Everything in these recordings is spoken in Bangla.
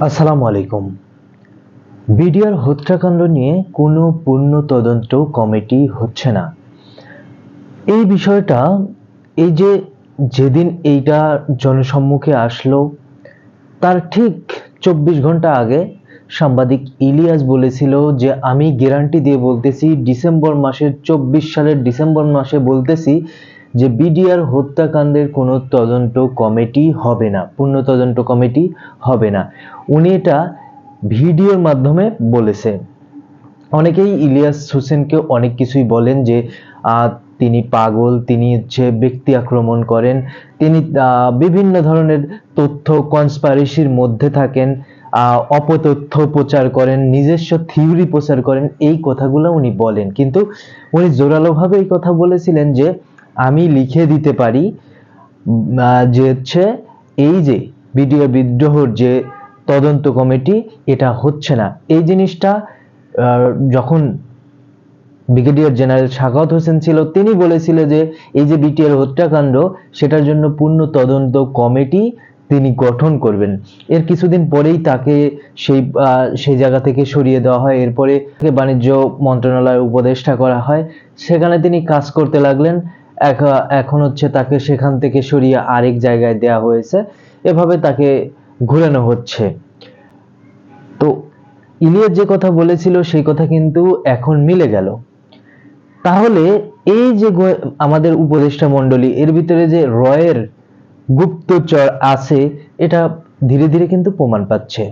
আসসালামু আলাইকুম। বিডিআর হত্যাকাণ্ড নিয়ে কোনো পূর্ণ তদন্ত কমিটি হচ্ছে না। এই বিষয়টা এই যে যেদিন এইটা জনসম্মুখে আসলো তার ঠিক ২৪ ঘন্টা আগে সাংবাদিক ইলিয়াস বলেছিল যে আমি গ্যারান্টি দিয়ে বলতেছি ডিসেম্বর মাসের ২৪ সালের ডিসেম্বর মাসে বলতেছি যে বিডিআর হত্যাকাণ্ডের কোনো তদন্ত কমিটি হবে না, পূর্ণ তদন্ত কমিটি হবে না। উনি এটা ভিডিওর মাধ্যমে বলেছে। অনেকেই ইলিয়াস হোসেনকে অনেক কিছুই বলেন যে তিনি পাগল, তিনি ব্যক্তি আক্রমণ করেন, তিনি বিভিন্ন ধরনের তথ্য কনস্পাইরেসির মধ্যে থাকেন, অপতথ্য প্রচার করেন, নিজস্ব থিওরি প্রচার করেন, এই কথাগুলো উনি বলেন। কিন্তু উনি জোরালোভাবে এই কথা বলেছিলেন যে আমি লিখে দিতে পারি যে এই যে বিডিআর বিদ্রোহর যে তদন্ত কমিটি এটা হচ্ছে না। এই জিনিসটা যখন ব্রিগেডিয়ার জেনারেল সাখাওয়াত হোসেন ছিল তিনি বলেছিলেন যে এই যে বিটিআর হত্যাকাণ্ড সেটার জন্য পূর্ণ তদন্ত কমিটি তিনি গঠন করবেন। এর কিছুদিন পরেই তাকে সেই জায়গা থেকে সরিয়ে দেওয়া হয়। এরপরে বাণিজ্য মন্ত্রণালয়ের উপদেষ্টা করা হয়, সেখানে তিনি কাজ করতে লাগলেন। এখন তাকে সেখান থেকে সরিয়ে আরেক জায়গায় দেওয়া হয়েছে, এভাবে তাকে ঘুরানো হচ্ছে। তো ইলিয়াস যে কথা বলেছিল সেই কথা কিন্তু এখন মিলে গেল। তাহলে এই যে আমাদের উপদেষ্টা মণ্ডলী এর ভিতরে যে রয়ের গুপ্তচর আছে এটা ধীরে ধীরে কিন্তু প্রমাণ পাচ্ছে।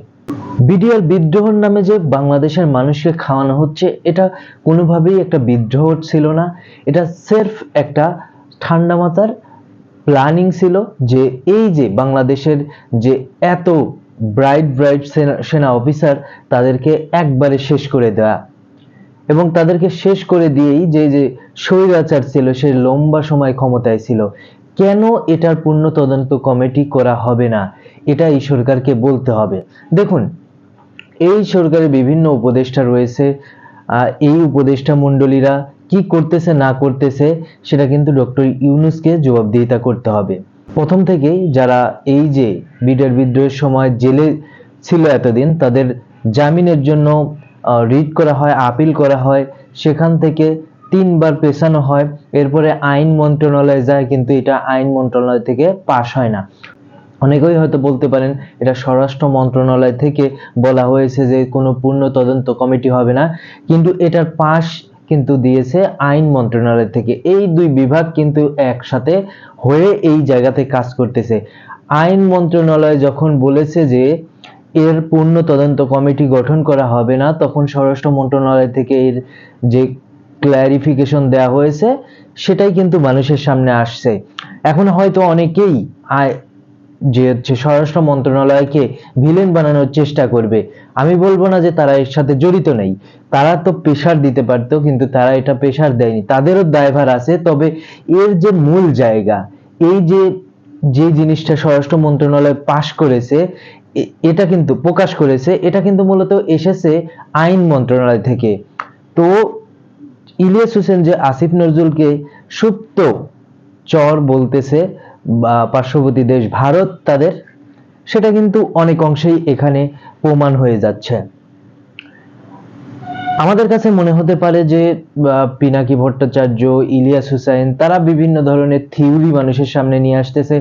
বিডিআর বিদ্রোহের নামে যে বাংলাদেশের মানুষকে খাওয়ানো হচ্ছে এটা কোনোভাবেই একটা বিদ্রোহ ছিল না, এটা সির্ফ একটা ঠান্ডা মাথার প্ল্যানিং ছিল যে এই যে বাংলাদেশের যে এত ব্রাইট সেনা অফিসার তাদেরকে একবারে শেষ করে দেওয়া, এবং তাদেরকে শেষ করে দিয়েই যে স্বৈরাচার ছিল সে লম্বা সময় ক্ষমতায় ছিল। কেন এটার পূর্ণ তদন্ত কমিটি করা হবে না এটা এই সরকারকে বলতে হবে। দেখুন, এই সরকারের বিভিন্ন উপদেষ্টা রয়েছে, এই উপদেষ্টা মণ্ডলীরা কি করতেছে না করতেছে সেটা কিন্তু ডক্টর ইউনূসকে জবাবদিহিতা করতে হবে। প্রথম থেকেই যারা এই যে বিডিআর বিদ্রোহের সময় জেলে ছিল এতদিন তাদের জামিনের জন্য রিট করা হয়, আপিল করা হয়, সেখান থেকে ৩ বার পেছানো হয়, এরপরে আইন মন্ত্রণালয়ে যায়, কিন্তু এটা আইন মন্ত্রণালয় থেকে পাশ হয় না। অনেকেই হয়তো বলতে পারেন এটা স্বরাষ্ট্র মন্ত্রণালয় থেকে বলা হয়েছে যে কোনো পূর্ণ তদন্ত কমিটি হবে না, কিন্তু এটার পাশ কিন্তু দিয়েছে আইন মন্ত্রণালয় থেকে। এই দুই বিভাগ কিন্তু একসাথে হয়ে এই জায়গাতে কাজ করতেছে। আইন মন্ত্রণালয় যখন বলেছে যে এর পূর্ণ তদন্ত কমিটি গঠন করা হবে না, তখন স্বরাষ্ট্র মন্ত্রণালয় থেকে এর যে ক্ল্যারিফিকেশন দেওয়া হয়েছে সেটাই কিন্তু মানুষের সামনে আসছে। এখন হয়তো অনেকেই স্বরাষ্ট্র মন্ত্রণালয়কে ভিলেন বানানোর চেষ্টা করবে। আমি বলবো না যে তারা এর সাথে জড়িত নেই, তারা তো প্রেশার দিতে পারতো, কিন্তু তারা এটা প্রেশার দেয়নি, তাদেরও দায়ভার আছে। তবে এর যে মূল জায়গা, এই যে জিনিসটা স্বরাষ্ট্র মন্ত্রণালয় পাশ করেছে, এটা কিন্তু প্রকাশ করেছে, এটা কিন্তু মূলত এসেছে আইন মন্ত্রণালয় থেকে। তো ইলিয়াস হোসেন যে আসিফ নজরুলকে সুপ্ত চর বলতেছে বা পার্শ্ববর্তী দেশ ভারত তাদের, সেটা কিন্তু অনেক অংশেই এখানে প্রমাণ হয়ে যাচ্ছে। আমাদের কাছে মনে হতে পারে যে পিনাকি ভট্টাচার্য, ইলিয়াস হোসেন তারা বিভিন্ন ধরনের থিওরি মানুষের সামনে নিয়ে আসতেছে।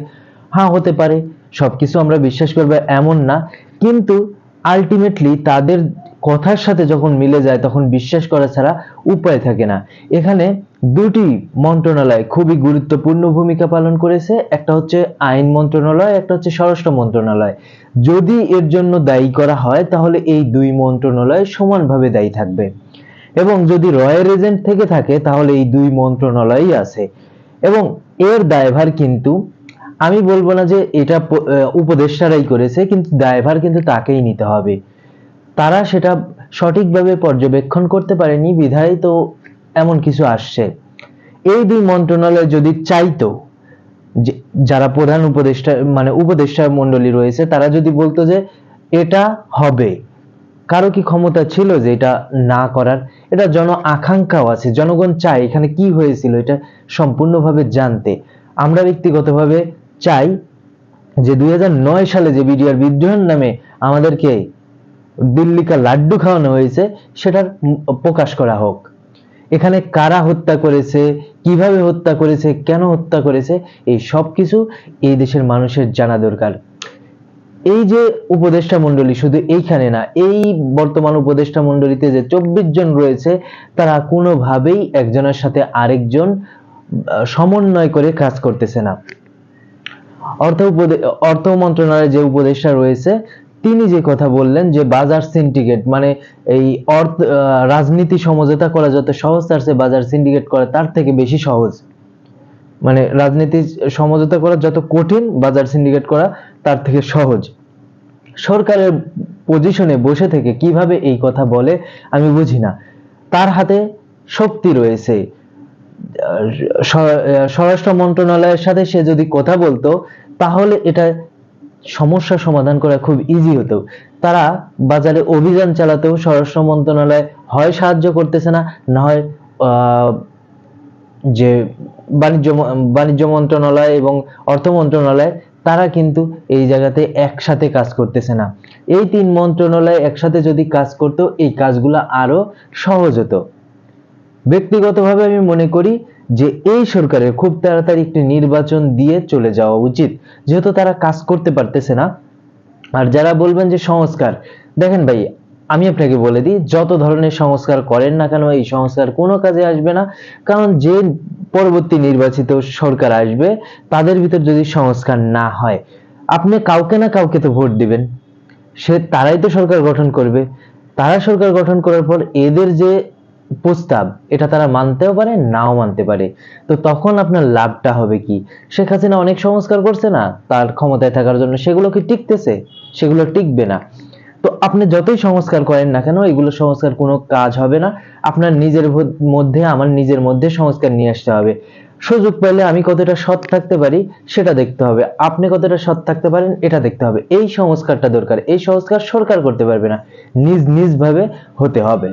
হ্যাঁ, হতে পারে, সবকিছু আমরা বিশ্বাস করবো এমন না, কিন্তু আলটিমেটলি তাদের কথার সাথে যখন মিলে যায় তখন বিশ্বাস করা ছাড়া উপায় থাকে না। এখানে দুটি মন্ত্রণালয় খুবই গুরুত্বপূর্ণ ভূমিকা পালন করেছে, একটা হচ্ছে আইন মন্ত্রণালয়, একটা হচ্ছে স্বরাষ্ট্র মন্ত্রণালয়। যদি এর জন্য দায়ী করা হয় তাহলে এই দুই মন্ত্রণালয় সমানভাবে দায়ী থাকবে, এবং যদি রয়ের এজেন্ট থেকে থাকে তাহলে এই দুই মন্ত্রণালয়ই আছে। এবং এর দায়ভার কিন্তু আমি বলবো না যে এটা উপদেষ্টারাই করেছে, কিন্তু দায়ভার কিন্তু তাকেই নিতে হবে। তারা সেটা সঠিকভাবে পর্যবেক্ষণ করতে পারেনি বিধায় তো এমন কিছু আসছে। এই দুই মন্ত্রণালয় যদি চাইতো, যারা প্রধান উপদেষ্টা মানে উপদেষ্টা মণ্ডলী রয়েছে তারা যদি বলতো যে এটা হবে, কারো কি ক্ষমতা ছিল যে এটা না করার? এটা জন আকাঙ্ক্ষাও আছে, জনগণ চায় এখানে কি হয়েছিল এটা সম্পূর্ণভাবে জানতে। আমরা ব্যক্তিগতভাবে চাই যে 2009 সালে যে বিডিআর বিদ্রোহের নামে আমাদেরকে দিল্লি কা লাড্ডু খাওয়ানো হয়েছে সেটার প্রকাশ করা হোক। এখানে কারা হত্যা করেছে, কিভাবে হত্যা করেছে, কেন হত্যা করেছে, এই সব কিছু এই দেশের মানুষের জানা দরকার। এই যে উপদেষ্টা মণ্ডলী, শুধু এইখানে না, এই বর্তমান উপদেষ্টা মণ্ডলীতে যে 24 জন রয়েছে, তারা কোনোভাবেই একজনের সাথে আরেকজন সমন্বয় করে কাজ করতেছে না। অর্থ মন্ত্রণালয়ে যে উপদেষ্টা রয়েছে তিনি যে কথা বললেন যে বাজার সিন্ডিকেট, মানে এই রাজনীতি সমঝোতা করা যত সহজ, তার চেয়ে বাজার সিন্ডিকেট করা তার থেকে বেশি সহজ। মানে রাজনীতি সমঝোতা করা যত কঠিন, বাজার সিন্ডিকেট করা তার থেকে সহজ। সরকারের পজিশনে বসে থেকে কিভাবে এই কথা বলে আমি বুঝি না। তার হাতে শক্তি রয়েছে, স্বরাষ্ট্র মন্ত্রণালয়ের সাথে সে যদি কথা বলতো তাহলে এটা সমস্যা সমাধান করা খুব ইজি হতো। তারা বাজারে অভিযান চালাতেও স্বরাষ্ট্র মন্ত্রণালয় হয় সাহায্য করতেছে না, না হয় যে বাণিজ্য মন্ত্রণালয় এবং অর্থ মন্ত্রণালয়, তারা কিন্তু এই জায়গাতে একসাথে কাজ করতেছে না। এই 3 মন্ত্রণালয় একসাথে যদি কাজ করতো এই কাজগুলো আরো সহজ হতো। ব্যক্তিগতভাবে আমি মনে করি যে এই সরকারের খুব তাড়াতাড়ি একটি নির্বাচন দিয়ে চলে যাওয়া উচিত, যেহেতু তারা কাজ করতে পারতেছে না। আর যারা বলবেন যে সংস্কার, দেখেন ভাই, আমি আপনাকে বলে দিই, যত ধরনের সংস্কার করেন না কেন এই সংস্কার কোনো কাজে আসবে না। কারণ যে পরবর্তী নির্বাচিত সরকার আসবে তাদের ভিতর যদি সংস্কার না হয়, আপনি কাউকে না কাউকে তো ভোট দিবেন, তারাই তো সরকার গঠন করবে। তারা সরকার গঠন করার পর এদের যে প্রস্তাব, এটা তারা মানতেও পারে, নাও মানতে পারে। তো তখন আপনার লাভটা হবে কি? শেখ হাসিনা অনেক সংস্কার করছে না তার ক্ষমতায় থাকার জন্য, সেগুলো কি টিকতেছে? সেগুলো টিকবে না। তো আপনি যতই সংস্কার করেন না কেন, এগুলো সংস্কার কোনো কাজ হবে না। আপনার নিজের মধ্যে, আমার নিজের মধ্যে সংস্কার নিয়ে আসতে হবে। সুযোগ পেলে আমি কতটা সৎ থাকতে পারি সেটা দেখতে হবে, আপনি কতটা সৎ থাকতে পারেন এটা দেখতে হবে। এই সংস্কারটা দরকার। এই সংস্কার সরকার করতে পারবে না, নিজ নিজ ভাবে হতে হবে।